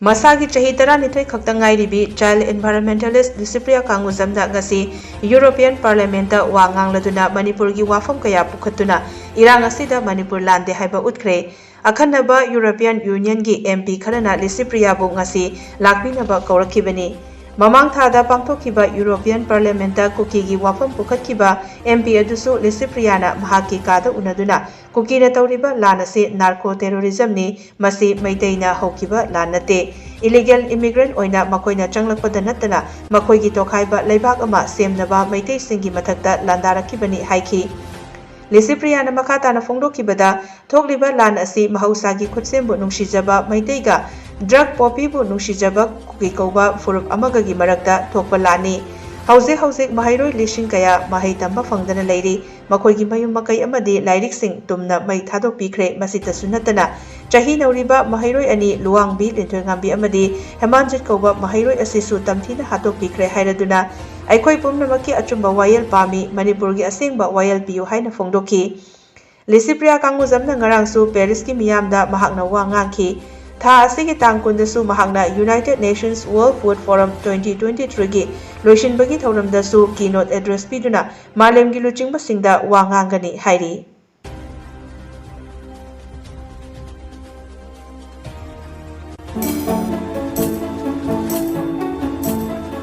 Masagi chahi taranithoi khakta ngairibi child environmentalist Lucipriya Kanguzamna ngasi European Parliament da wa ngangladuna Manipur gi wafam kaya pukhatuna irang asida Manipur lande haiba utkre akhanaba European Union gi MP kharana Lucipriya bu ngasi lakminaba kawrakhibani mamang thada pangthokiba European Parliament da kuki gi wafam pukhatkiba MP adusu Lucipriya na mahaki kada unaduna kuki na tawriba lanase narco terrorism ni masi maiteina hokiba lanate illegal immigrant oina makoina changlakpada natana makoigi tokhaiba leibak ama semnaba maitei singi mathakta landarakibani haiki Lucipriya na makata na fongdokibada thokliba lan asi mahausagi khutsembu nungsijaba maiteiga drug poppy bu nungsijaba kuki kauba furup amagagi marakta thokpa lani hauze mahairoi lishing kaya mahai tamba fangdana leiri makoigi mayum makai amadi lairik sing tumna mai thadok pikre masita sunatana chahi nauriba mahairoi ani luangbi linthoi ngambi amadi hemanjit kauba mahairoi asisu tamthina hatok pikre hairaduna aikoi pumnamaki achumba wayel pami Manipur gi asengba wayel piu haina fongdoki Lucipriya Kanguzamna ngarangsu Paris ki miyamda mahakna wa ngangki tha asigi tangkundasu mahakna United Nations World Food Forum 2023 gi loishinbagi thauramdasu keynote address piduna malemgi luchingba singda wa ngangani hairi